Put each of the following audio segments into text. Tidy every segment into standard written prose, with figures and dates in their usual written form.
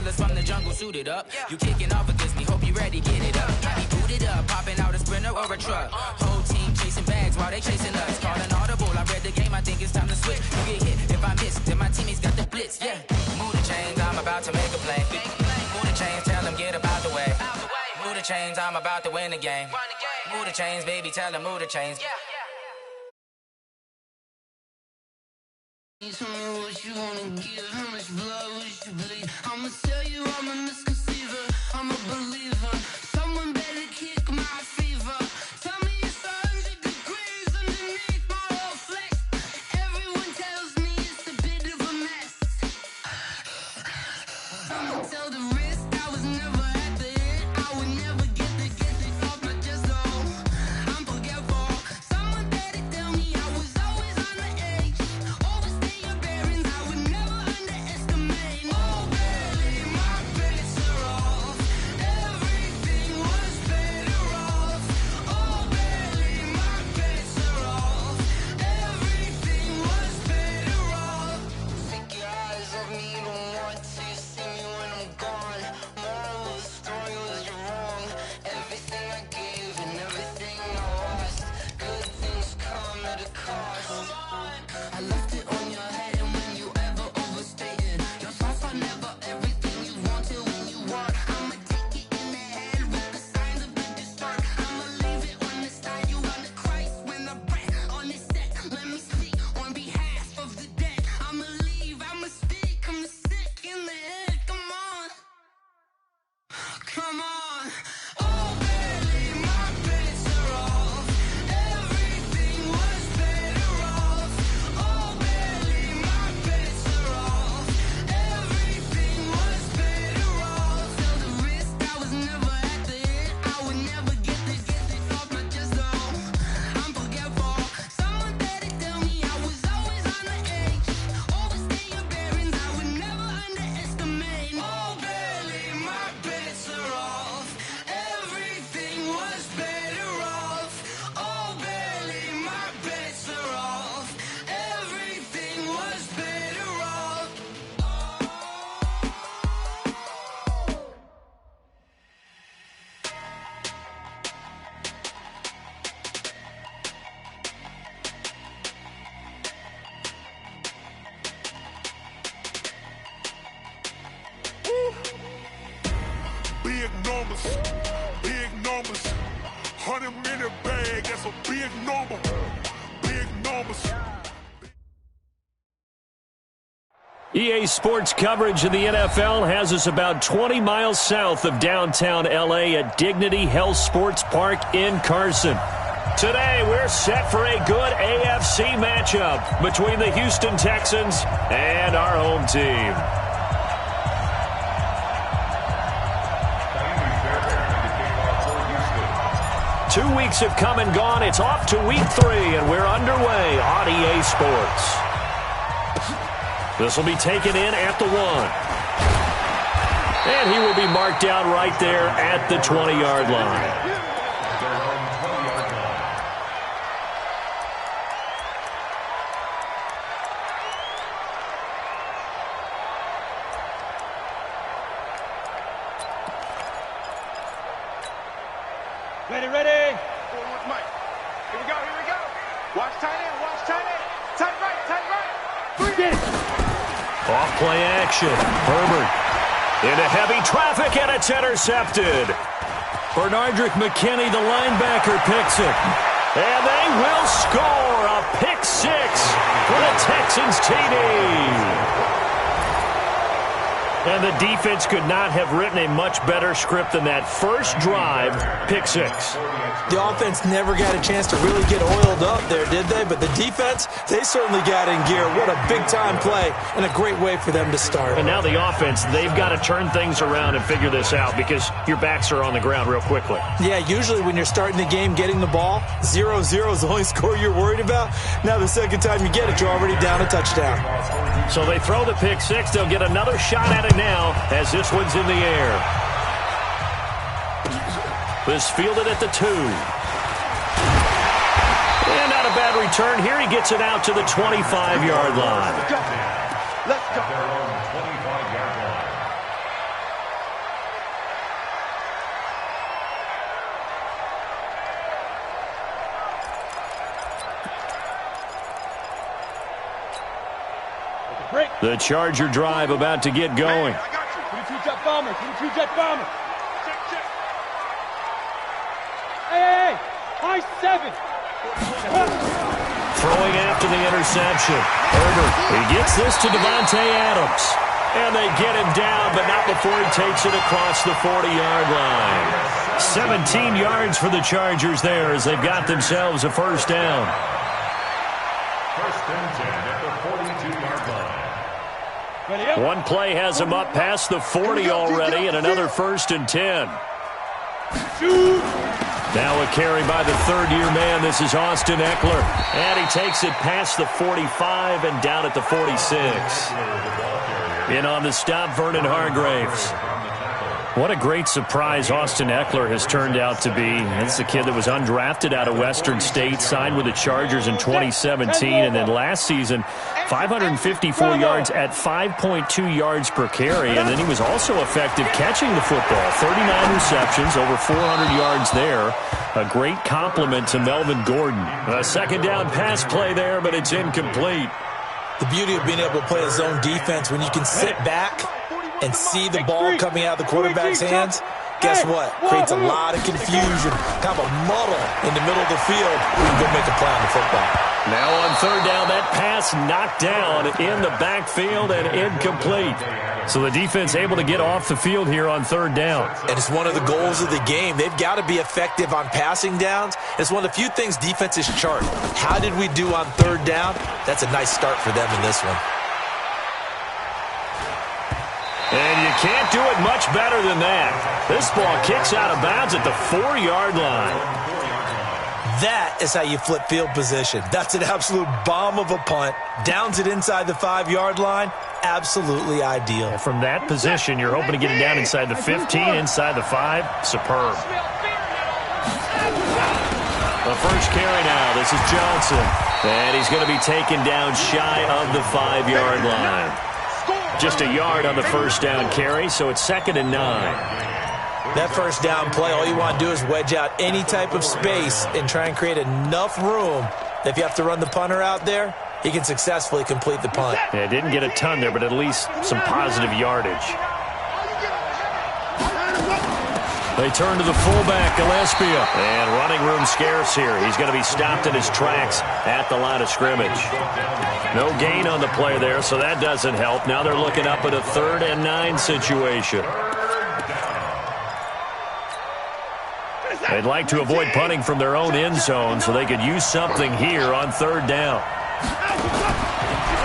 gorillas from the jungle suited up. You kicking off against me, hope you ready, get it up. I be booted up, popping out a Sprinter or a truck. Whole team chasing bags while they chasing us. Calling audible, I read the game, I think it's time to switch. You get hit, if I miss, then my teammates got the blitz, yeah. Move the chains, I'm about to make a play. Move the chains, tell them get about the way. Move the chains, I'm about to win the game. Move the chains, baby, tell them move the chains. Tell me what you wanna give, how much blood would you bleed? I'ma tell you I'm a misconceiver, I'm a believer. Someone better kick my fever. Tell me it's 100 degrees underneath my whole flesh. Everyone tells me it's a bit of a mess. I'ma tell the risk I was never at the hit. I would never get this off my chest though. I'm forgetful. Someone better tell me I was always on the edge. Overstay your bearings, I would never underestimate. Oh baby, my bets are off. Everything was better off. Oh baby, my bets are off. Everything was better off. Take your eyes off me, don't want to see me when I'm gone. Moral of the story was you're wrong. Everything I gave and everything I lost. Good things come at a cost. I left it on your head, and when you ever overstated your thoughts are never everything you wanted when you want. I'ma take it in the head with the signs of the distort. I'ma leave it on the side. You on the Christ when I breath on this set. Let me speak on behalf of the dead. I'ma leave, I'ma speak. I'm sick in the head. Come on, come on. Oh baby, my bets are off. Everything was better off. Oh baby, my bets are off. Everything was better off. Tell the risk I was never at the hit. I would never get this off my chest though. I'm forgetful. Someone better tell me I was always on the edge. Overstay your bearings, I would never underestimate. Oh baby, my bets are off. Everything was better off. Oh baby, my bets are off. Everything was better off. Big numbers, big numbers. 100-minute bag, that's a big number. Big numbers. EA Sports coverage of the NFL has us about 20 miles south of downtown LA at Dignity Health Sports Park in Carson. Today, we're set for a good AFC matchup between the Houston Texans and our home team. 2 weeks have come and gone. It's off to week 3, and we're underway on EA Sports. This will be taken in at the 1. And he will be marked down right there at the 20-yard line. Ready. Forward, Mike. Here we go. Watch tight end. Tight right. 3. Off play action. Herbert into heavy traffic, and it's intercepted. Bernardrick McKinney, the linebacker, picks it. And they will score a pick 6 for the Texans TD. And the defense could not have written a much better script than that first drive, pick 6. The offense never got a chance to really get oiled up there, did they? But the defense, they certainly got in gear. What a big-time play and a great way for them to start. And now the offense, they've got to turn things around and figure this out because your backs are on the ground real quickly. Yeah, usually when you're starting the game, getting the ball, 0-0 is the only score you're worried about. Now the second time you get it, you're already down a touchdown. So they throw the pick 6. They'll get another shot at it now as this one's in the air. This fielded at the 2. And not a bad return here. He gets it out to the 25-yard line. Let's go. The Charger drive about to get going. 22-jet bomber. 22-jet bomber. Check. Hey. High 7. Throwing after the interception. Herbert, he gets this to Devontae Adams. And they get him down, but not before he takes it across the 40-yard line. 17 yards for the Chargers there as they've got themselves a first down. First and 10 at the 42-yard line. One play has him up past the 40 already, and another first and 10. Now a carry by the third-year man. This is Austin Eckler. And he takes it past the 45 and down at the 46. In on the stop, Vernon Hargreaves. What a great surprise Austin Eckler has turned out to be. This is a kid that was undrafted out of Western State, signed with the Chargers in 2017, and then last season, 554 yards at 5.2 yards per carry, and then he was also effective catching the football. 39 receptions, over 400 yards there. A great compliment to Melvin Gordon. A second down pass play there, but it's incomplete. The beauty of being able to play a zone defense when you can sit back and see the ball coming out of the quarterback's hands, guess what? Creates a lot of confusion, kind of a muddle in the middle of the field. We can go make a play on the football. Now on third down, that pass knocked down in the backfield and incomplete. So the defense able to get off the field here on third down. And it's one of the goals of the game. They've got to be effective on passing downs. It's one of the few things defenses chart. How did we do on third down? That's a nice start for them in this one. And you can't do it much better than that. This ball kicks out of bounds at the 4-yard line. That is how you flip field position. That's an absolute bomb of a punt. Downs it inside the 5-yard line. Absolutely ideal. From that position, you're hoping to get it down inside the 15, inside the 5. Superb. The first carry now. This is Johnson. And he's going to be taken down shy of the 5-yard line. Just a yard on the first down carry, so it's 2nd and 9. That first down play, all you want to do is wedge out any type of space and try and create enough room that if you have to run the punter out there, he can successfully complete the punt. Yeah, didn't get a ton there, but at least some positive yardage. They turn to the fullback, Gillespie. And running room scarce here. He's going to be stopped in his tracks at the line of scrimmage. No gain on the play there, so that doesn't help. Now they're looking up at a 3rd and 9 situation. They'd like to avoid punting from their own end zone so they could use something here on third down.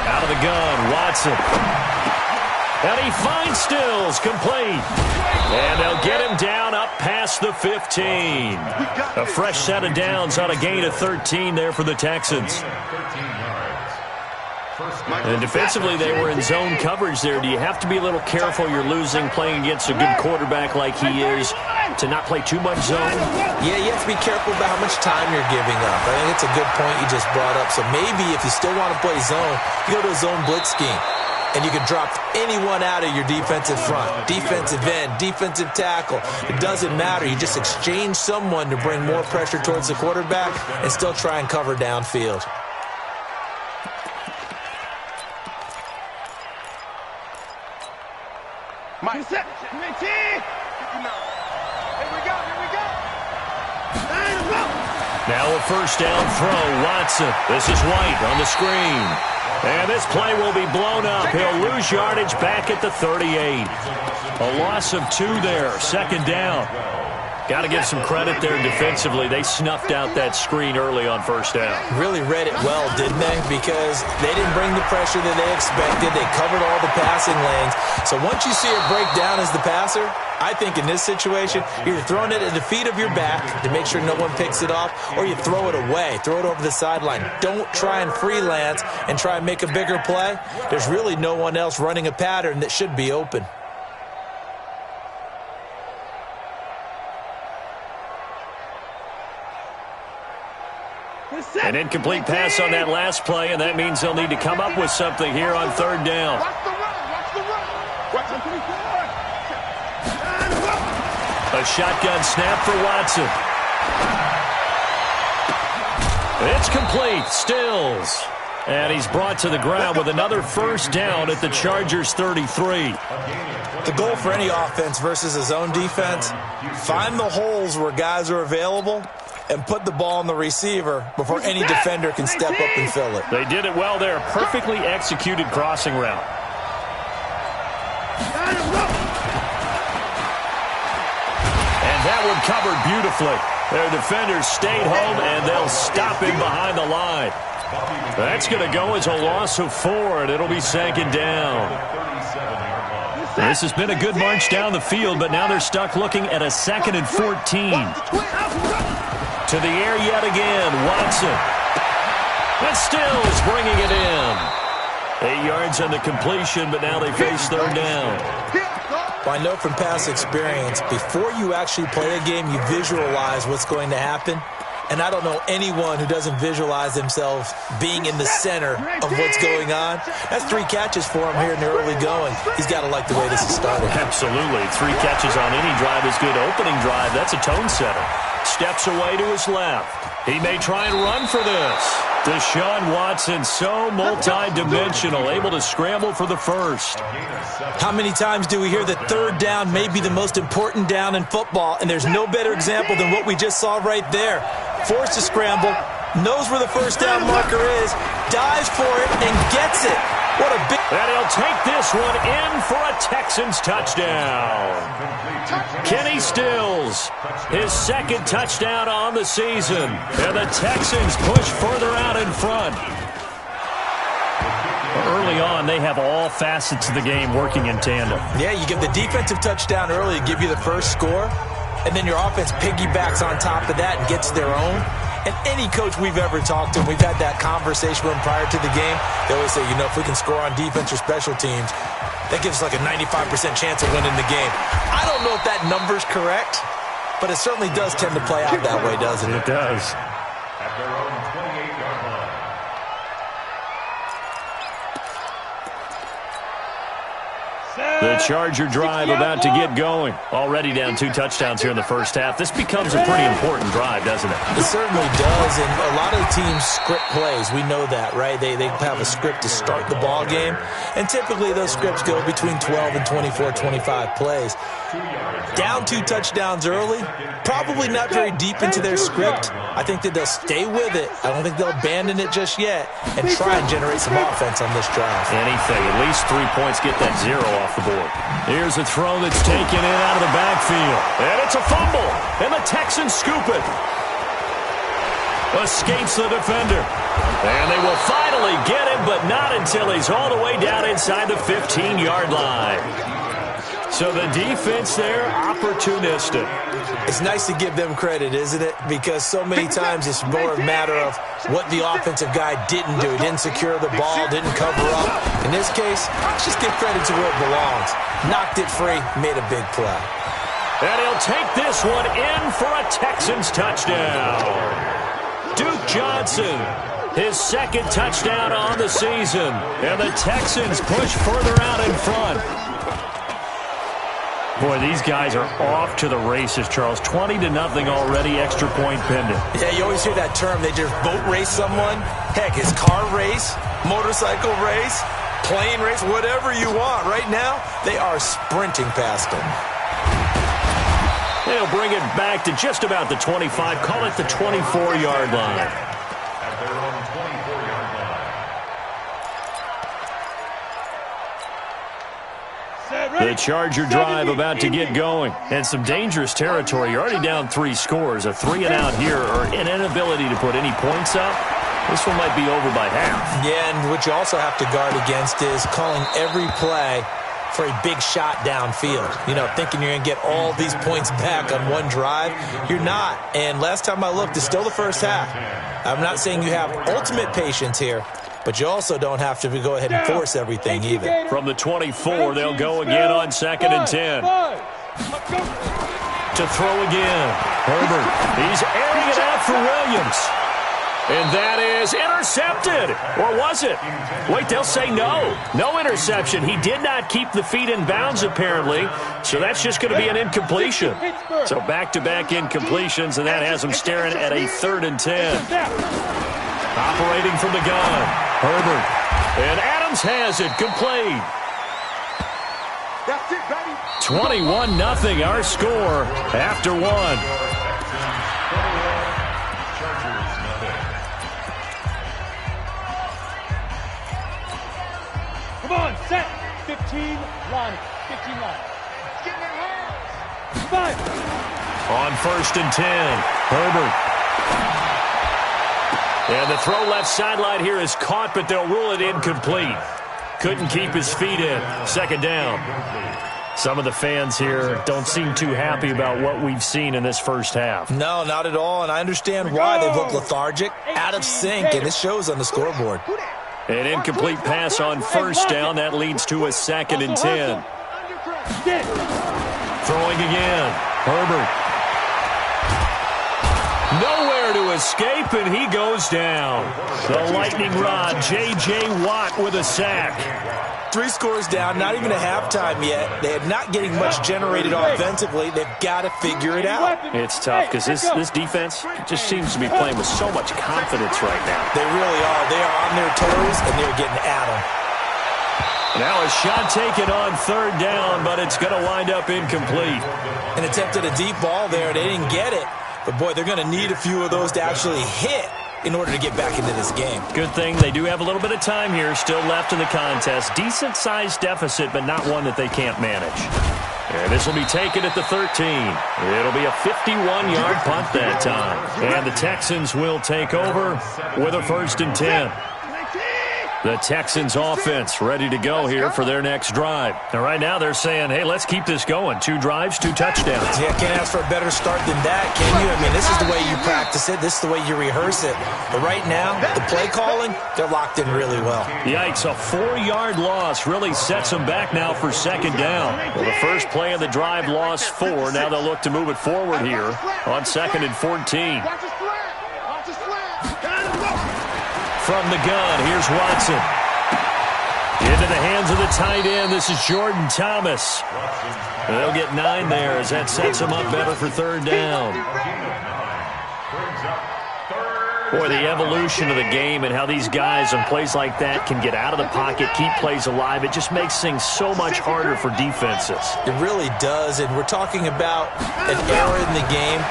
Out of the gun, Watson. And he finds Stills, complete. And they'll get him down up past the 15. A fresh set of downs on a gain of 13 there for the Texans. And defensively, they were in zone coverage there. Do you have to be a little careful you're losing playing against a good quarterback like he is to not play too much zone? Yeah, you have to be careful about how much time you're giving up. I think it's a good point you just brought up. So maybe if you still want to play zone, you go to a zone blitz scheme. And you can drop anyone out of your defensive front. Defensive end, defensive tackle. It doesn't matter. You just exchange someone to bring more pressure towards the quarterback and still try and cover downfield. Mike, set. Here we go. Now a first down throw, Watson. This is White on the screen. And this play will be blown up. He'll lose yardage back at the 38. A loss of 2 there, 2nd down. Got to give some credit there defensively. They snuffed out that screen early on first down. Really read it well, didn't they? Because they didn't bring the pressure that they expected. They covered all the passing lanes. So once you see it break down as the passer, I think in this situation, you're throwing it at the feet of your back to make sure no one picks it off, or you throw it away, throw it over the sideline. Don't try and freelance and try and make a bigger play. There's really no one else running a pattern that should be open. An incomplete pass on that last play, and that means they'll need to come up with something here on third down. A shotgun snap for Watson. It's complete. Stills. And he's brought to the ground with another first down at the Chargers' 33. The goal for any offense versus his own defense, find the holes where guys are available and put the ball on the receiver before any defender can step up and fill it. They did it well there. Perfectly executed crossing route. And that one covered beautifully. Their defenders stayed home, and they'll stop him behind the line. That's going to go as a loss of 4, and it'll be second down. This has been a good march down the field, but now they're stuck looking at a 2nd and 14. To the air yet again, Watson. And Stills bringing it in. 8 yards on the completion, but now they face third down. Well, I know from past experience, before you actually play a game, you visualize what's going to happen. And I don't know anyone who doesn't visualize themselves being in the center of what's going on. That's 3 catches for him here in the early going. He's got to like the way this is started. Absolutely. 3 catches on any drive is good. Opening drive, that's a tone setter. Steps away to his left. He may try and run for this. Deshaun Watson, so multi-dimensional, able to scramble for the first. How many times do we hear that third down may be the most important down in football, and there's no better example than what we just saw right there. Forced to scramble, knows where the first down marker is, dives for it, and gets it. What a big... And he'll take this one in for a Texans touchdown. Kenny Stills, his 2nd touchdown on the season. And the Texans push further out in front. Early on, they have all facets of the game working in tandem. Yeah, you give the defensive touchdown early to give you the first score, and then your offense piggybacks on top of that and gets their own. And any coach we've ever talked to, we've had that conversation with them prior to the game, they always say, you know, if we can score on defense or special teams, that gives us like a 95% chance of winning the game. I don't know if that number's correct, but it certainly does tend to play out that way, doesn't it? It does. At their own 28-yard line. The Charger drive about to get going. Already down 2 touchdowns here in the first half. This becomes a pretty important drive, doesn't it? It certainly does, and a lot of the teams script plays. We know that, right? They have a script to start the ball game, and typically those scripts go between 12 and 24, 25 plays. Down 2 touchdowns early, probably not very deep into their script. I think that they'll stay with it. I don't think they'll abandon it just yet and try and generate some offense on this drive. Anything. At least 3 points, get that 0 off the board. Here's a throw that's taken in out of the backfield. And it's a fumble. And the Texans scoop it. Escapes the defender. And they will finally get him, but not until he's all the way down inside the 15-yard line. So the defense there, opportunistic. It's nice to give them credit, isn't it? Because so many times it's more a matter of what the offensive guy didn't do. He didn't secure the ball, didn't cover up. In this case, let's just give credit to where it belongs. Knocked it free, made a big play. And he'll take this one in for a Texans touchdown. Duke Johnson, his 2nd touchdown on the season. And the Texans push further out in front. Boy, these guys are off to the races, Charles. 20-0 already, extra point pending. Yeah, you always hear that term. They just boat race someone. Heck, it's car race, motorcycle race, plane race, whatever you want. Right now, they are sprinting past them. They'll bring it back to just about the 25. Call it the 24-yard line. At their own 24-yard line. The Charger drive about to get going. And some dangerous territory. You're already down 3 scores. A 3-and-out here or an inability to put any points up. This one might be over by half. Yeah, and what you also have to guard against is calling every play for a big shot downfield. You know, thinking you're going to get all these points back on one drive. You're not. And last time I looked, it's still the first half. I'm not saying you have ultimate patience here, but you also don't have to go ahead and force everything either. From the 24, they'll go again on 2nd and 10. To throw again. Herbert, he's airing it out for Williams. And that is intercepted. Or was it? Wait, they'll say no. No interception. He did not keep the feet in bounds, apparently. So that's just going to be an incompletion. So back-to-back incompletions, and that has them staring at a 3rd and 10. Operating from the gun. Herbert. And Adams has it complete. That's it, baby. 21-0 our score after one. Come on, set. 15 line. 15 line. Get in their hands. Come on. On 1st and 10, Herbert. And the throw left sideline here is caught, but they'll rule it incomplete. Couldn't keep his feet in. 2nd down. Some of the fans here don't seem too happy about what we've seen in this first half. No, not at all, and I understand why they've looked lethargic, out of sync, and it shows on the scoreboard. An incomplete pass on 1st down. That leads to a 2nd and 10. Throwing again. Herbert. Nowhere to escape, and he goes down. The lightning rod, J.J. Watt with a sack. 3 scores down, not even a halftime yet. They are not getting much generated offensively. They've got to figure it out. It's tough because this defense just seems to be playing with so much confidence right now. They really are. They are on their toes, and they're getting at them. Now a shot taken on 3rd down, but it's going to wind up incomplete. An attempt at a deep ball there. They didn't get it. But, boy, they're going to need a few of those to actually hit in order to get back into this game. Good thing they do have a little bit of time here still left in the contest. Decent-sized deficit, but not one that they can't manage. And this will be taken at the 13. It'll be a 51-yard punt that time. And the Texans will take over with a 1st and 10. The Texans offense ready to go here for their next drive. Now, right now they're saying, hey, let's keep this going. 2 drives, 2 touchdowns. Yeah, can't ask for a better start than that, can you? I mean, this is the way you practice it. This is the way you rehearse it. But right now, the play calling, they're locked in really well. Yikes, a 4-yard loss really sets them back now for 2nd down. Well, the first play of the drive lost 4. Now they'll look to move it forward here on 2nd and 14. Watch his flat. Watch his flat. From the gun, here's Watson. Into the hands of the tight end. This is Jordan Thomas. They'll get 9 there as that sets them up better for 3rd down. Boy, the evolution of the game and how these guys on plays like that can get out of the pocket, keep plays alive, it just makes things so much harder for defenses. It really does, and we're talking about an era in the game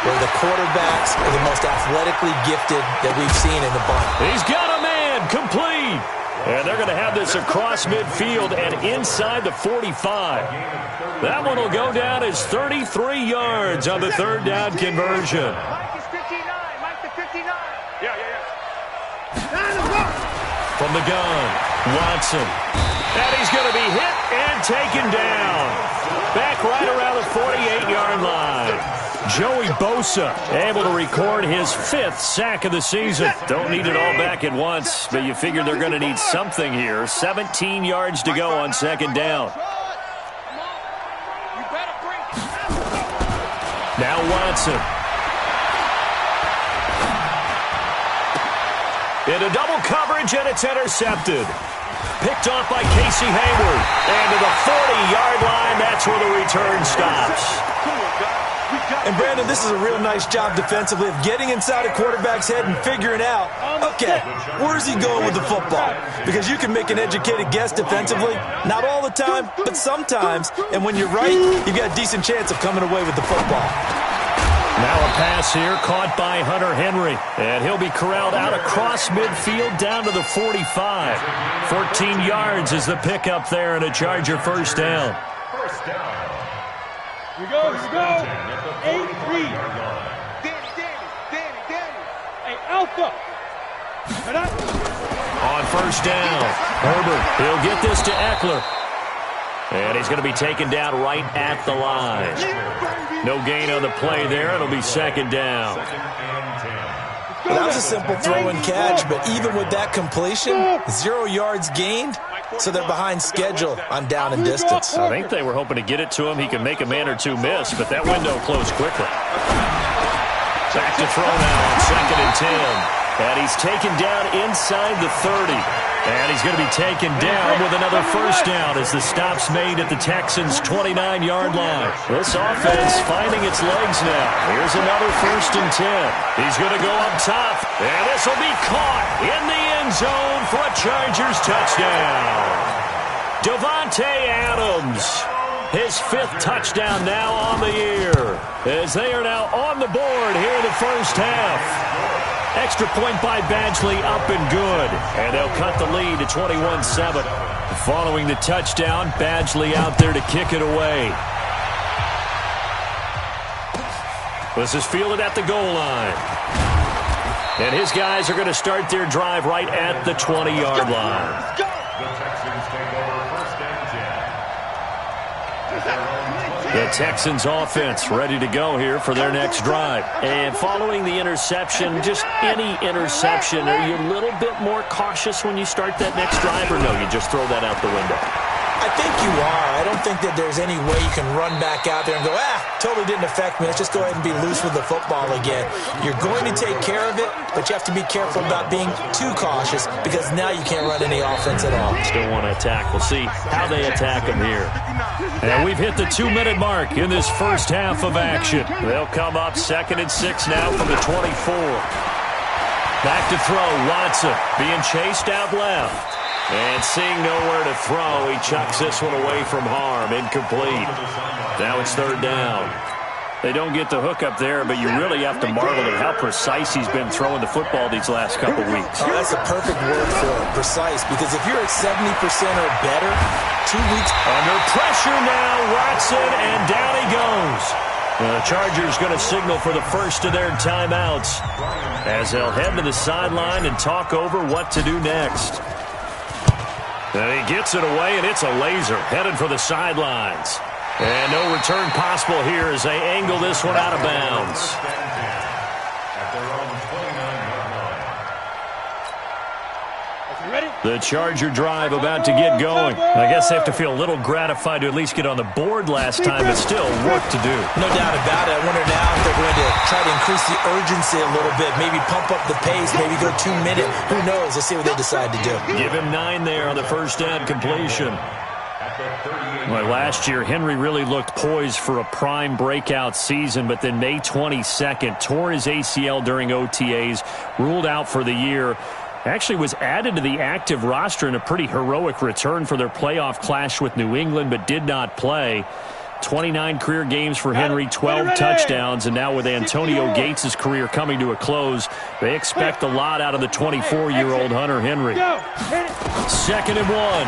where the quarterbacks are the most athletically gifted that we've seen in the bunch. He's got a man, complete. And they're going to have this across midfield and inside the 45. That one will go down as 33 yards on the 3rd down conversion. Mike is 59. Mike to 59. Yeah. From the gun, Watson. And he's going to be hit and taken down. Back right around the 48-yard line. Joey Bosa able to record his 5th sack of the season. Don't need it all back at once, but you figure they're going to need something here. 17 yards to go on 2nd down. Now Watson. Into double coverage, and it's intercepted. Picked off by Casey Hayward. And to the 40-yard line, that's where the return stops. And, Brandon, this is a real nice job defensively of getting inside a quarterback's head and figuring out, okay, where's he going with the football? Because you can make an educated guess defensively, not all the time, but sometimes. And when you're right, you've got a decent chance of coming away with the football. Now a pass here caught by Hunter Henry. And he'll be corralled out across midfield down to the 45. 14 yards is the pickup there and a Charger 1st down. Here we go. 8-3. Danny. Hey, Alpha. On 1st down, Herbert. He'll get this to Eckler. And he's going to be taken down right at the line. No gain on the play there. It'll be 2nd down. Well, that was a simple throw and catch, but even with that completion, 0 yards gained, so they're behind schedule on down and distance. I think they were hoping to get it to him. He could make a man or 2 miss, but that window closed quickly. Back to throw now on 2nd and 10. And he's taken down inside the 30. And he's going to be taken down with another 1st down as the stop's made at the Texans' 29-yard line. This offense finding its legs now. Here's another 1st and 10. He's going to go up top. And this will be caught in the end end zone for a Chargers touchdown. Davante Adams, his 5th touchdown now on the year, as they are now on the board here in the first half. Extra point by Badgley, up and good. And they'll cut the lead to 21-7. Following the touchdown, Badgley out there to kick it away. This is fielded at the goal line. And his guys are going to start their drive right at the 20-yard line. The Texans take over 1st and 10. The Texans offense ready to go here for their next drive. And following the interception, just any interception, are you a little bit more cautious when you start that next drive, or no, you just throw that out the window? I think you are. I don't think that there's any way you can run back out there and go, totally didn't affect me. Let's just go ahead and be loose with the football again. You're going to take care of it, but you have to be careful about being too cautious because now you can't run any offense at all. Still want to attack. We'll see how they attack them here. And we've hit the 2-minute mark in this first half of action. They'll come up 2nd and 6 now from the 24. Back to throw, Watson being chased out left. And seeing nowhere to throw, he chucks this one away from harm. Incomplete. Now it's 3rd down. They don't get the hook up there, but you really have to marvel at how precise he's been throwing the football these last couple weeks. Oh, that's a perfect word for it, precise, because if you're at 70% or better, 2 weeks... Under pressure now, Watson, and down he goes. The Chargers going to signal for the first of their timeouts as they'll head to the sideline and talk over what to do next. And he gets it away, and it's a laser headed for the sidelines. And no return possible here as they angle this one out of bounds. At their own 29-yard line. The Charger drive about to get going. I guess they have to feel a little gratified to at least get on the board last time, but still work to do. No doubt about it. I wonder now if they're going to try to increase the urgency a little bit, maybe pump up the pace, maybe go 2 minutes. Who knows? Let's see what they decide to do. Give him 9 there on the first down completion. Well, last year, Henry really looked poised for a prime breakout season, but then May 22nd, tore his ACL during OTAs, ruled out for the year. Actually was added to the active roster in a pretty heroic return for their playoff clash with New England, but did not play. 29 career games for Henry, 12 touchdowns, and now with Antonio Gates' career coming to a close, they expect a lot out of the 24-year-old Hunter Henry. 2nd and 1.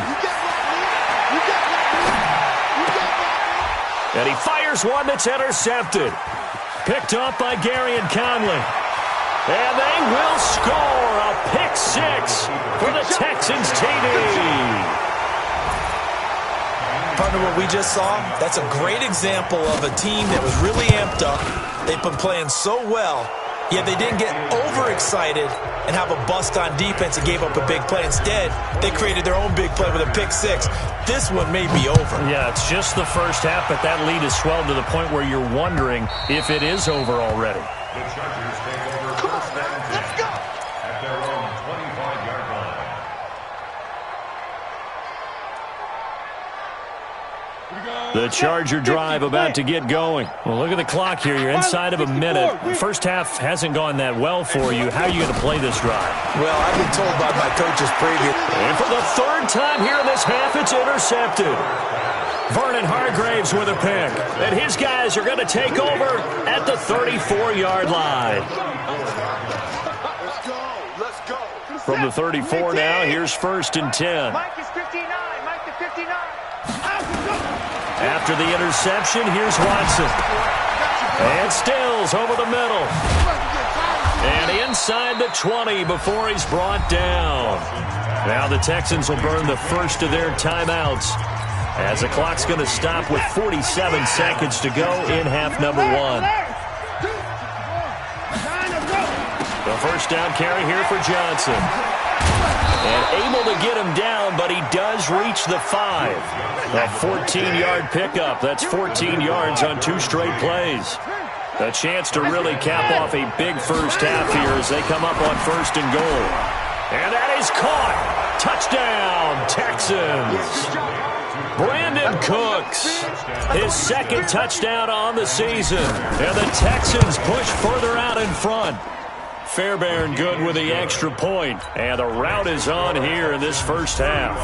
And he fires one that's intercepted. Picked off by Gary and Conley. And they will score a pick-6 for the Texans TD. Partner, what we just saw, that's a great example of a team that was really amped up. They've been playing so well, yet they didn't get overexcited and have a bust on defense and gave up a big play. Instead, they created their own big play with a pick-6. This one may be over. Yeah, it's just the first half, but that lead has swelled to the point where you're wondering if it is over already. The Chargers take over 1st and 10 at their own 25-yard line. The Charger drive about to get going. Well, look at the clock here. You're inside of a minute. The first half hasn't gone that well for you. How are you going to play this drive? Well, I've been told by my coaches previous. And for the 3rd time here in this half, it's intercepted. Vernon Hargraves with a pick. And his guys are going to take over at the 34-yard line. Let's go. From the 34 now, here's 1st and 10. Mike is 59. Mike to 59. After the interception, here's Watson. And Stills over the middle. And inside the 20 before he's brought down. Now the Texans will burn the first of their timeouts as the clock's going to stop with 47 seconds to go in half number 1. The first down carry here for Johnson. And able to get him down, but he does reach the 5. A 14-yard pickup. That's 14 yards on 2 straight plays. A chance to really cap off a big first half here as they come up on 1st and goal. And that is caught. Touchdown, Texans. Brandon Cooks, his 2nd touchdown on the season. And the Texans push further out in front. Fairbairn good with the extra point. And the rout is on here in this first half.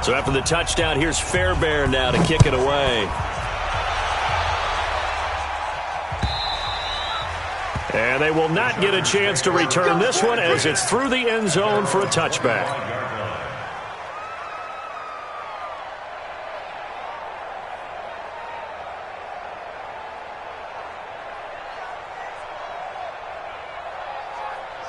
So after the touchdown, here's Fairbairn now to kick it away. And they will not get a chance to return this one as it's through the end zone for a touchback.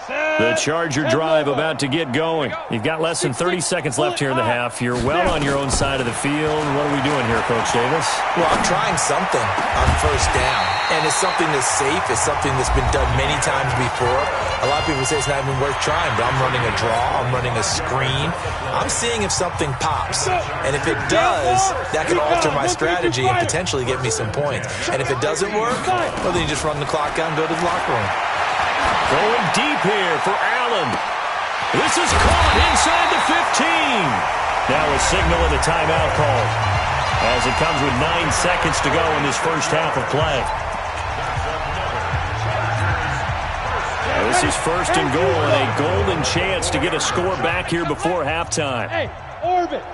The Charger drive about to get going. You've got less than 30 seconds left here in the half. You're well on your own side of the field. What are we doing here, Coach Davis? Well, I'm trying something on first down. And it's something that's safe. It's something that's been done many times before. A lot of people say it's not even worth trying, but I'm running a draw. I'm running a screen. I'm seeing if something pops. And if it does, that can alter my strategy and potentially get me some points. And if it doesn't work, well, then you just run the clock out and go to the locker room. Going deep here for Allen. This is caught inside the 15. Now a signal and a timeout call as it comes with 9 seconds to go in this first half of play. Now this is first and goal and a golden chance to get a score back here before halftime. Hey, orbit.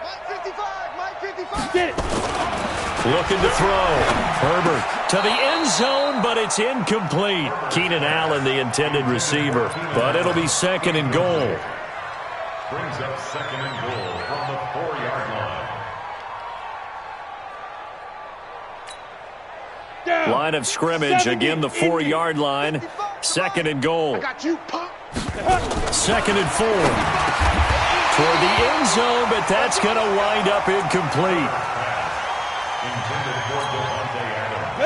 Mike 55, Mike 55. Get it. Looking to throw. Herbert to the end zone, but it's incomplete. Keenan Allen, the intended receiver. But it'll be second and goal. Brings up second and goal from the 4-yard line. Line of scrimmage, again the 4-yard line. Second and goal. I got you, punk. Second and 4. Toward the end zone, but that's going to wind up incomplete.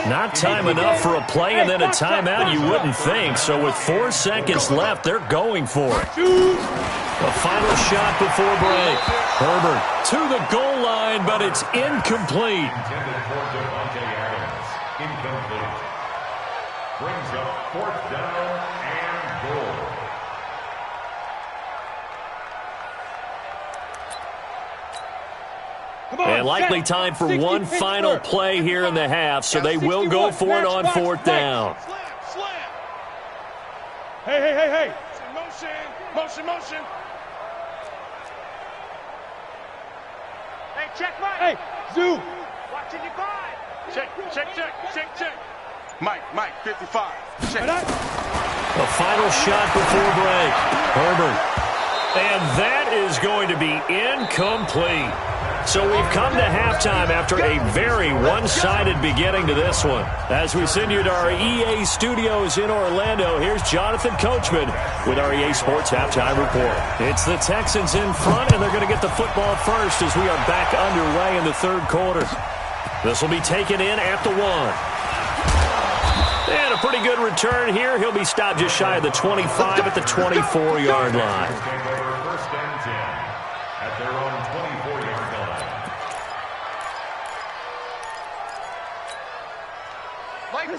Not time enough for a play and then a timeout, you wouldn't think. So with 4 seconds left, they're going for it. The final shot before break. Herbert to the goal line, but it's incomplete. Intended for Devontae Adams. Incomplete. Brings up fourth down and goal. And likely time for one final play here in the half, so they will go for it on fourth down. Slam. Hey. Motion. Hey, check Mike. Hey, zoom. Watching you five. Check. Mike, 55. Check. The final shot before break. Herbert. And that is going to be incomplete. So we've come to halftime after a very one-sided beginning to this one. As we send you to our EA studios in Orlando, here's Jonathan Coachman with our EA Sports Halftime Report. It's the Texans in front, and they're going to get the football first as we are back underway in the third quarter. This will be taken in at the 1. And a pretty good return here. He'll be stopped just shy of the 25 at the 24-yard line. First and 10 at their own 24-yard line.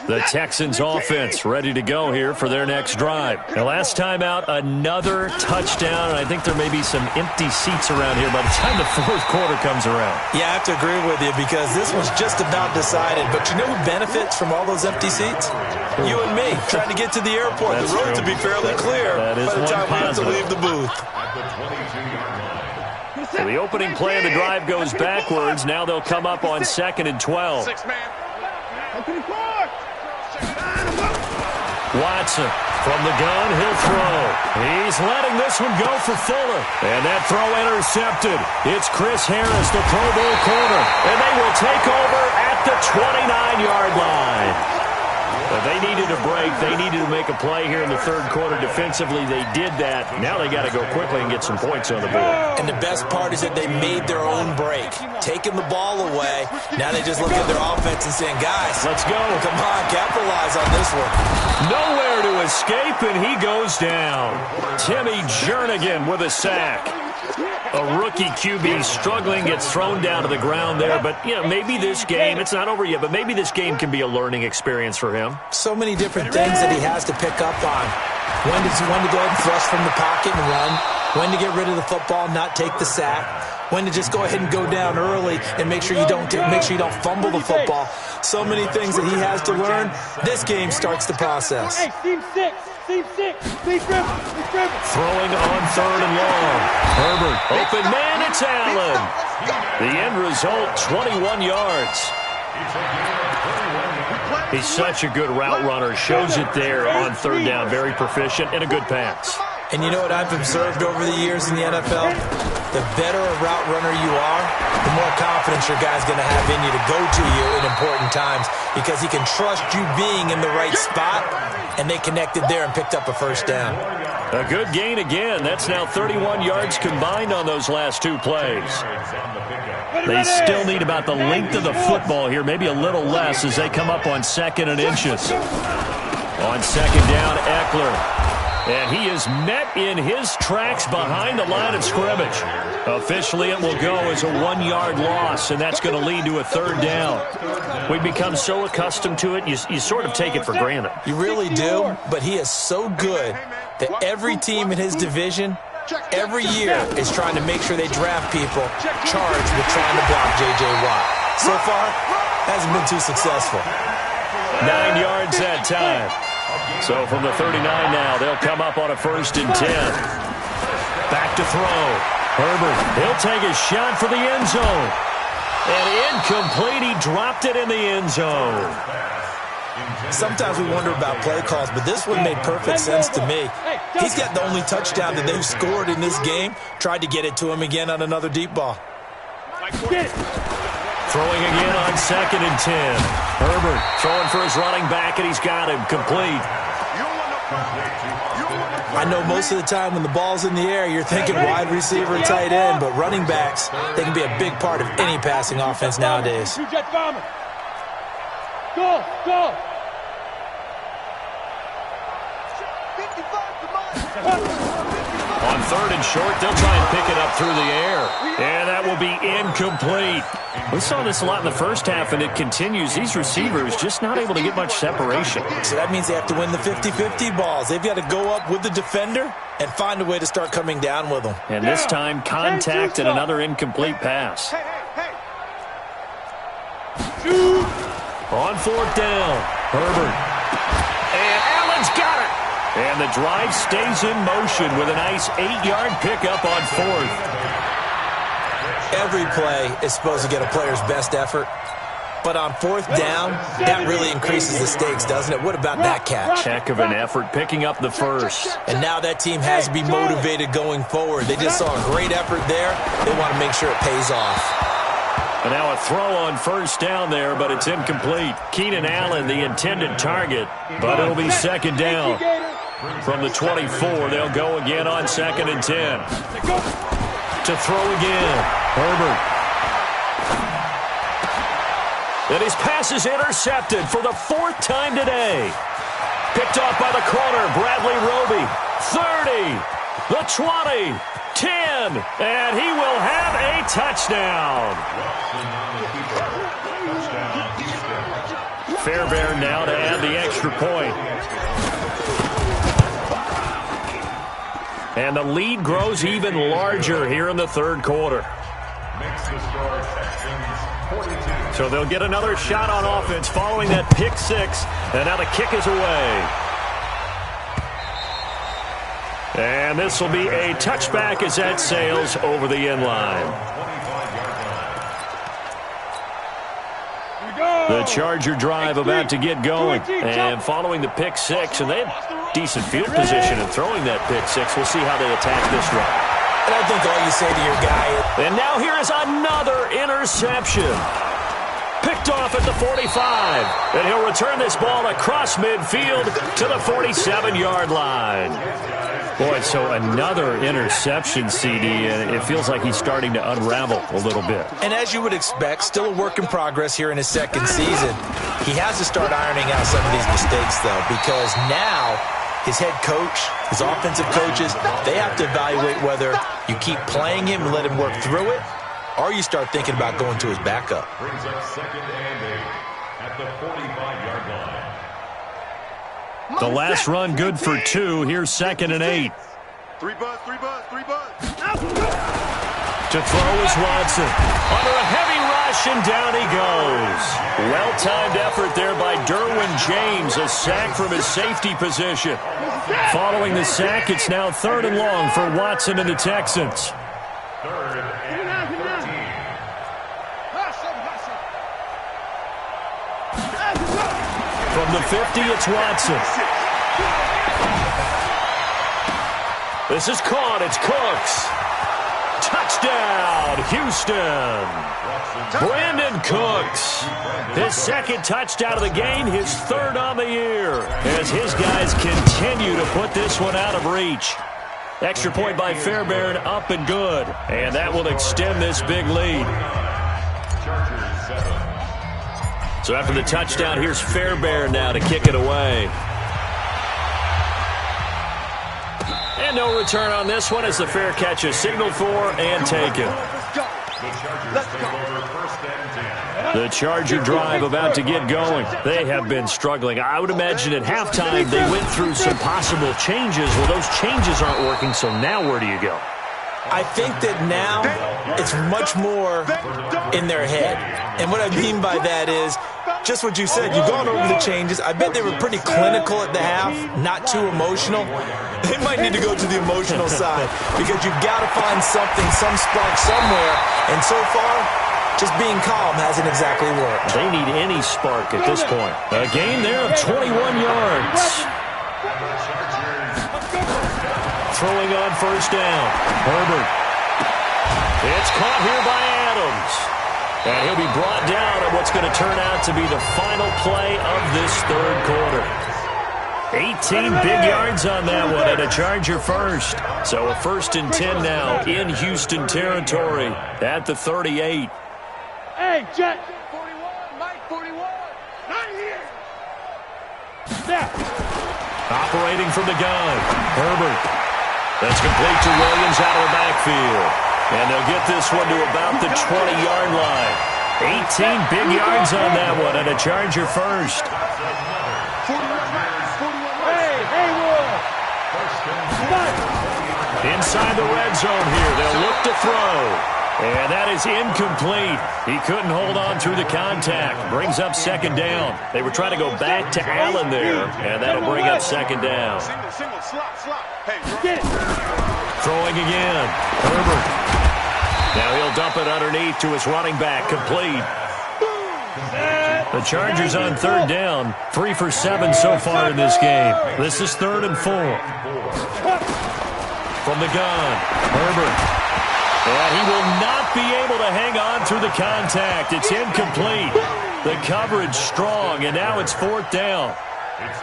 The Texans offense ready to go here for their next drive. Now, last time out, another touchdown, and I think there may be some empty seats around here by the time the fourth quarter comes around. Yeah, I have to agree with you because this one's just about decided. But you know who benefits from all those empty seats? You and me, trying to get to the airport. That's the road true. to be fairly clear That is by the time we have to positive. leave the booth. At the 22-yard line. So the opening play of the drive goes backwards. Now they'll come up on 2nd and 12. 6 man. Watson from the gun, he'll throw. He's letting this one go for Fuller. And that throw intercepted. It's Chris Harris, the Pro Bowl corner. And they will take over at the 29-yard line. But they needed a break. They needed to make a play here in the third quarter defensively. They did that. Now they got to go quickly and get some points on the board. And the best part is that they made their own break, taking the ball away. Now they just look at their offense and saying, guys, Let's go. come on, capitalize on this one. Nowhere to escape, and he goes down. Timmy Jernigan with a sack. A rookie QB struggling, gets thrown down to the ground there. But, you know, maybe this game, it's not over yet, but maybe this game can be a learning experience for him. So many different things that he has to pick up on. When to go ahead and thrust from the pocket and run. When to get rid of the football, not take the sack. when to just go ahead and go down early and make sure you don't fumble the football. So many things that he has to learn. This game starts the process. Hey, team six. Throwing on 3rd and long. Herbert, open man, it's Allen. The end result, 21 yards. He's such a good route runner. Shows it there on 3rd down. Very proficient and a good pass. And you know what I've observed over the years in the NFL? The better a route runner you are, the more confidence your guy's going to have in you to go to you in important times because he can trust you being in the right spot, and they connected there and picked up a 1st down. A good gain again. That's now 31 yards combined on those last 2 plays. They still need about the length of the football here, maybe a little less as they come up on 2nd and inches. On 2nd down, Eckler. And he is met in his tracks behind the line of scrimmage. Officially, it will go as a 1-yard loss, and that's going to lead to a 3rd down. We've become so accustomed to it, you sort of take it for granted. You really do, but he is so good that every team in his division, every year, is trying to make sure they draft people charged with trying to block J.J. Watt. So far, hasn't been too successful. 9 yards that time. So from the 39 now, they'll come up on a 1st and 10. Back to throw. Herbert, he'll take a shot for the end zone. And incomplete, he dropped it in the end zone. Sometimes we wonder about play calls, but this one made perfect sense to me. He's got the only touchdown that they've scored in this game. Tried to get it to him again on another deep ball. Throwing again on 2nd and 10. Herbert throwing for his running back, and he's got him complete. I know most of the time when the ball's in the air, you're thinking wide receiver and tight end, but running backs, they can be a big part of any passing offense nowadays. Go! On 3rd and short, they'll try and pick it up through the air. And that will be incomplete. We saw this a lot in the first half, and it continues. These receivers just not able to get much separation. So that means they have to win the 50-50 balls. They've got to go up with the defender and find a way to start coming down with them. And this time, contact and another incomplete pass. On 4th down, Herbert. And Allen's got it. And the drive stays in motion with a nice 8-yard pickup on 4th. Every play is supposed to get a player's best effort. But on 4th down, that really increases the stakes, doesn't it? What about that catch? Heck of an effort picking up the 1st. And now that team has to be motivated going forward. They just saw a great effort there. They want to make sure it pays off. And now a throw on 1st down there, but it's incomplete. Keenan Allen, the intended target, but it'll be 2nd down. From the 24, they'll go again on 2nd and 10. To throw again, Herbert. And his pass is intercepted for the 4th time today. Picked off by the corner, Bradley Roby. 30, the 20, 10, and he will have a touchdown. Fairbairn now to add the extra point. And the lead grows even larger here in the 3rd quarter. So they'll get another shot on offense following that pick 6. And now the kick is away. And this will be a touchback as that sails over the end line. The Charger drive about to get going. And following the pick 6, and they have decent field position in throwing that pick 6. We'll see how they attack this run. And I think all you say to your guy is... And now here is another interception. Picked off at the 45. And he'll return this ball across midfield to the 47-yard line. Boy, so another interception, CD, and it feels like he's starting to unravel a little bit. And as you would expect, still a work in progress here in his 2nd season. He has to start ironing out some of these mistakes, though, because now his head coach, his offensive coaches, they have to evaluate whether you keep playing him and let him work through it, or you start thinking about going to his backup. Brings up 2nd and 8 at the 45-yard line. The last run good for 2. Here's 2nd and 8. 3 buzz. To throw is Watson. Under a heavy rush, and down he goes. Well-timed effort there by Derwin James. A sack from his safety position. Following the sack, it's now 3rd and long for Watson and the Texans. 3rd and 13. From the 50, it's Watson. This is caught. It's Cooks. Touchdown, Houston. Brandon Cooks. His 2nd touchdown of the game, his 3rd on the year, as his guys continue to put this one out of reach. Extra point by Fairbairn, up and good. And that will extend this big lead. So after the touchdown, here's Fairbairn now to kick it away. And no return on this one as the fair catch is signaled for and taken. The Charger drive about to get going. They have been struggling. I would imagine at halftime they went through some possible changes. Well, those changes aren't working, so now where do you go? I think that now it's much more in their head. And what I mean by that is just what you said. You've gone over the changes. I bet they were pretty clinical at the half, not too emotional. They might need to go to the emotional side because you've got to find something, some spark somewhere. And so far, just being calm hasn't exactly worked. They need any spark at this point. A gain there of 21 yards. Throwing on 1st down. Herbert. It's caught here by Adams. And he'll be brought down at what's going to turn out to be the final play of this 3rd quarter. 18 big yards on that one and a Charger first. So a 1st and 10 now in Houston territory at the 38. Hey, Jet. 41, Mike 41. Not here. There. Operating from the gun. Herbert. That's complete to Williams out of the backfield. And they'll get this one to about the 20-yard line. 18 big yards on that one and a Charger first. Inside the red zone here. They'll look to throw. And that is incomplete. He couldn't hold on through the contact. Brings up 2nd down. They were trying to go back to Allen there, and that'll bring up 2nd down. Throwing again. Herbert. Now he'll dump it underneath to his running back. Complete. The Chargers on 3rd down. 3 for 7 so far in this game. This is 3rd and 4. From the gun. Herbert. And he will not be able to hang on through the contact. It's incomplete. The coverage strong, and now it's 4th down.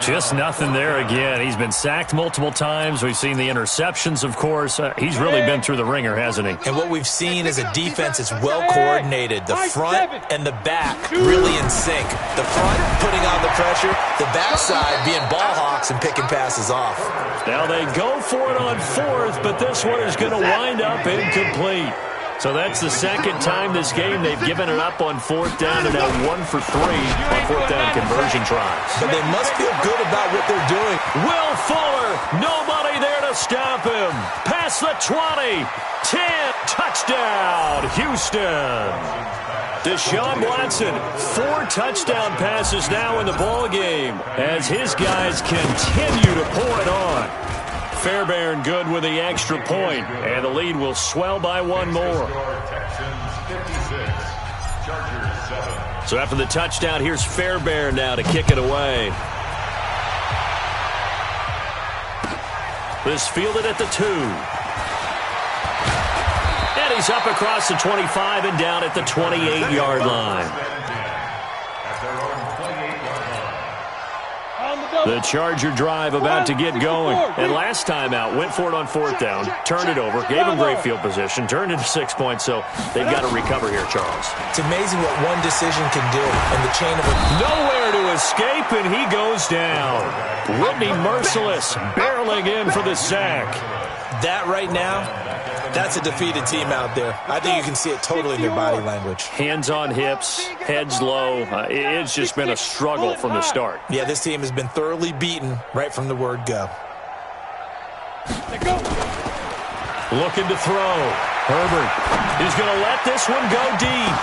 Just nothing there again. He's been sacked multiple times. We've seen the interceptions, of course. He's really been through the ringer, hasn't he? And what we've seen is a defense that's well coordinated. The front and the back really in sync. The front putting on the pressure, the backside being ball hawks and picking passes off. Now they go for it on 4th, but this one is going to wind up incomplete. So that's the 2nd time this game they've given it up on 4th down, and now 1 for 3 on 4th down conversion tries. But they must feel good about what they're doing. Will Fuller, nobody there to stop him. Past the 20, 10, touchdown, Houston. Deshaun Watson, 4 touchdown passes now in the ball game as his guys continue to pour it on. Fairbairn good with the extra point, and the lead will swell by 1 more. So after the touchdown, here's Fairbairn now to kick it away. This fielded at the 2. And he's up across the 25 and down at the 28-yard line. The Charger drive about to get going. And last time out, went for it on 4th down, turned it over, gave him great field position, turned it to 6 points, so they've got to recover here, Charles. It's amazing what one decision can do in the chain of a... Nowhere to escape, and he goes down. Whitney Merciless barreling in for the sack. That right now, that's a defeated team out there. I think you can see it totally in their body language. Hands on hips, heads low. It's just been a struggle from the start. Yeah, this team has been thoroughly beaten right from the word go. Looking to throw. Herbert is going to let this one go deep.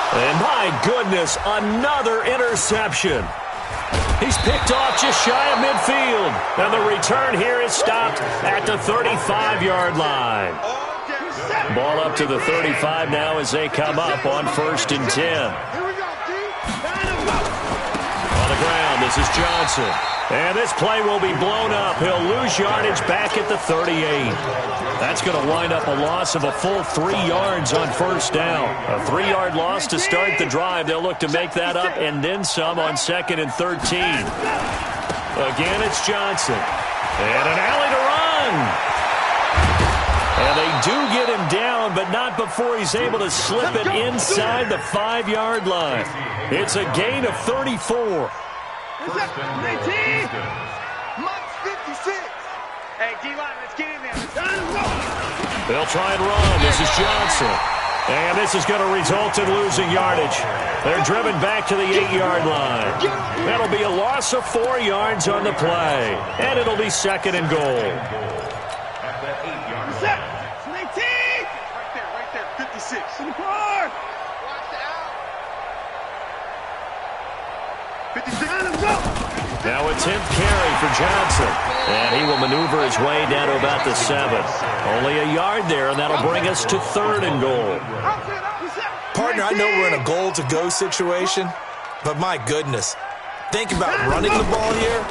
And my goodness, another interception. He's picked off just shy of midfield. And the return here is stopped at the 35-yard line. Ball up to the 35 now as they come up on 1st and 10. On the ground, this is Johnson. And this play will be blown up. He'll lose yardage back at the 38. That's going to wind up a loss of a full 3 yards on 1st down. A 3-yard loss to start the drive. They'll look to make that up and then some on 2nd and 13. Again, it's Johnson. And an alley to run. And they do get him down, but not before he's able to slip it inside the 5-yard line. It's a gain of 34. Mark 56. Hey, D-line, let's get in there. They'll try and run. This is Johnson. And this is going to result in losing yardage. They're driven back to the 8-yard line. That'll be a loss of 4 yards on the play. And it'll be 2nd and goal. At the 8-yard line. 19! Right there, 56. In the car! Watch out. 56. Now a 10th carry for Johnson. And he will maneuver his way down to about the 7. Only a yard there, and that'll bring us to 3rd and goal. Partner, I know we're in a goal-to-go situation, but my goodness. Think about running the ball here.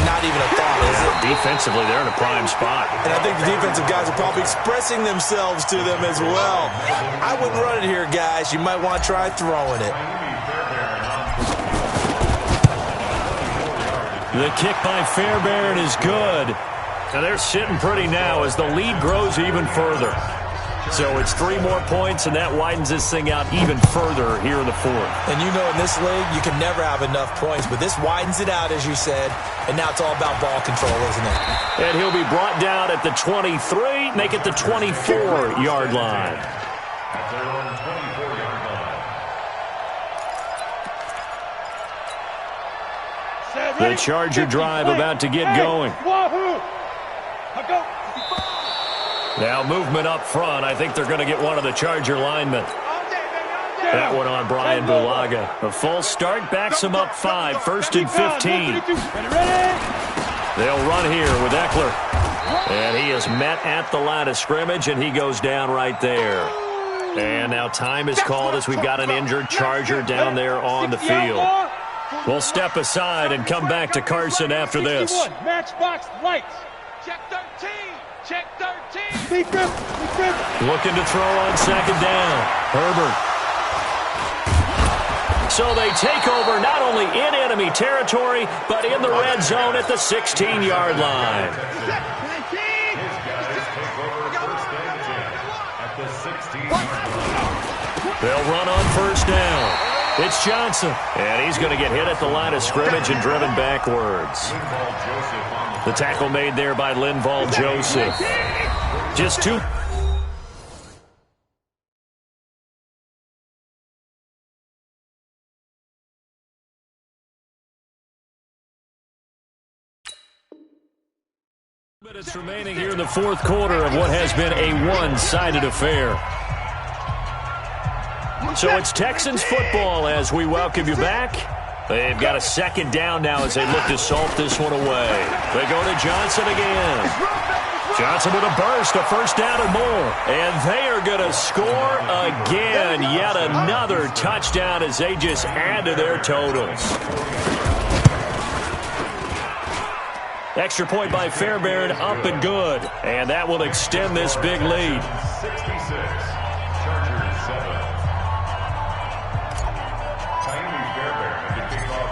Not even a thought, is it? Defensively, they're in a prime spot. And I think the defensive guys are probably expressing themselves to them as well. I wouldn't run it here, guys. You might want to try throwing it. The kick by Fairbairn is good. Now they're sitting pretty now as the lead grows even further. So it's 3 more points, and that widens this thing out even further here in the 4th. And you know in this league, you can never have enough points, but this widens it out, as you said, and now it's all about ball control, isn't it? And he'll be brought down at the 23, make it the 24-yard line. At their own 24-yard line. The Charger drive about to get going. Now movement up front. I think they're going to get one of the Charger linemen. That one on Brian Bulaga. A full start backs him up 5. 1st and 15. They'll run here with Eckler. And he is met at the line of scrimmage, and he goes down right there. And now time is called as we've got an injured Charger down there on the field. We'll step aside and come back to Carson after this. Matchbox lights. Check 13. Check 13. Looking to throw on 2nd down. Herbert. So they take over not only in enemy territory, but in the red zone at the 16-yard line. His guys take over 1st and 10 at the 16-yard line. They'll run on 1st down. It's Johnson, and he's going to get hit at the line of scrimmage and driven backwards. The tackle made there by Linval Joseph. Just 2. Minutes remaining here in the 4th quarter of what has been a one-sided affair. So it's Texans football as we welcome you back. They've got a 2nd down now as they look to salt this one away. They go to Johnson again. Johnson with a burst, a 1st down and more. And they are going to score again. Yet another touchdown as they just add to their totals. Extra point by Fairbairn, up and good. And that will extend this big lead. 66, Chargers 7.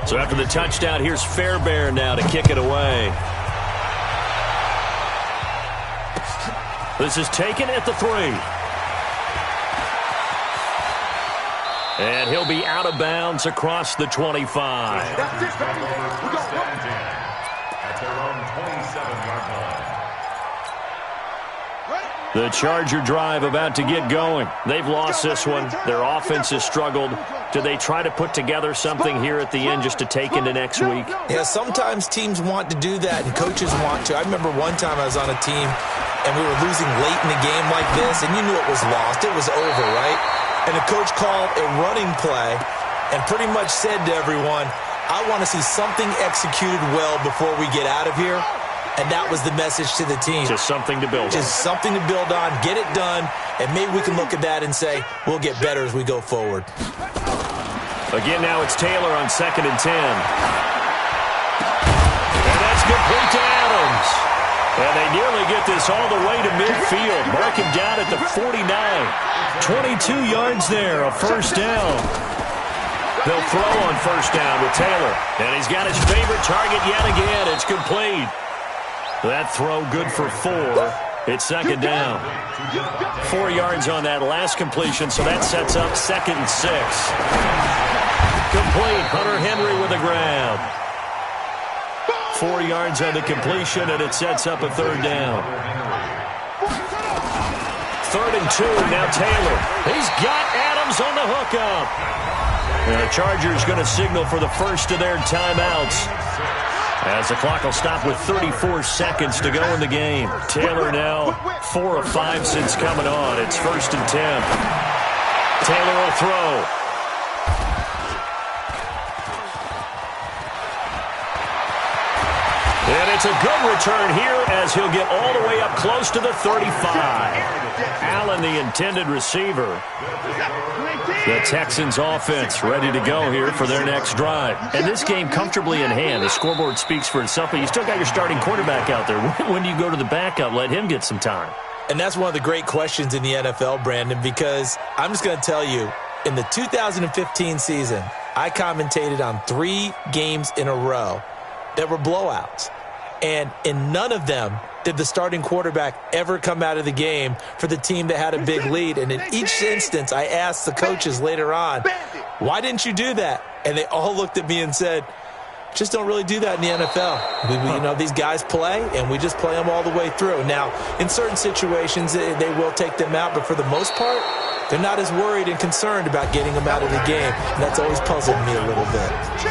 So after the touchdown, here's Fairbairn now to kick it away. This is taken at the 3. And he'll be out of bounds across the 25. At their own 27-yard line. The Charger drive about to get going. They've lost this one. Their offense has struggled. Do they try to put together something here at the end just to take into next week? Yeah, sometimes teams want to do that and coaches want to. I remember one time I was on a team and we were losing late in the game like this, and you knew it was lost. It was over, right? And the coach called a running play and pretty much said to everyone, I want to see something executed well before we get out of here. And that was the message to the team. Just something to build on. Just something to build on, get it done, and maybe we can look at that and say, we'll get better as we go forward. Again, now it's Taylor on 2nd and 10. And that's complete to Adams. And they nearly get this all the way to midfield. Mark him down at the 49. 22 yards there, a first down. They'll throw on first down with Taylor. And he's got his favorite target yet again. It's complete. That throw good for 4. It's 2nd down. 4 yards on that last completion, so that sets up 2nd and 6. Complete. Hunter Henry with a grab. 4 yards on the completion, and it sets up a 3rd down. 3rd and 2. Now Taylor. He's got Adams on the hookup. And the Chargers going to signal for the first of their timeouts, as the clock will stop with 34 seconds to go in the game. Taylor now 4 of 5 since coming on. It's 1st and 10. Taylor will throw. And it's a good return here as he'll get all the way up close to the 35. Allen, the intended receiver. The Texans offense ready to go here for their next drive. And this game comfortably in hand. The scoreboard speaks for itself, but you still got your starting quarterback out there. When do you go to the backup? Let him get some time. And that's one of the great questions in the NFL, Brandon, because I'm just going to tell you, in the 2015 season, I commentated on 3 games in a row that were blowouts. And in none of them did the starting quarterback ever come out of the game for the team that had a big lead. And in each instance, I asked the coaches later on, why didn't you do that? And they all looked at me and said, just don't really do that in the NFL. You know, these guys play, and we just play them all the way through. Now, in certain situations, they will take them out, but for the most part, they're not as worried and concerned about getting them out of the game. And that's always puzzled me a little bit.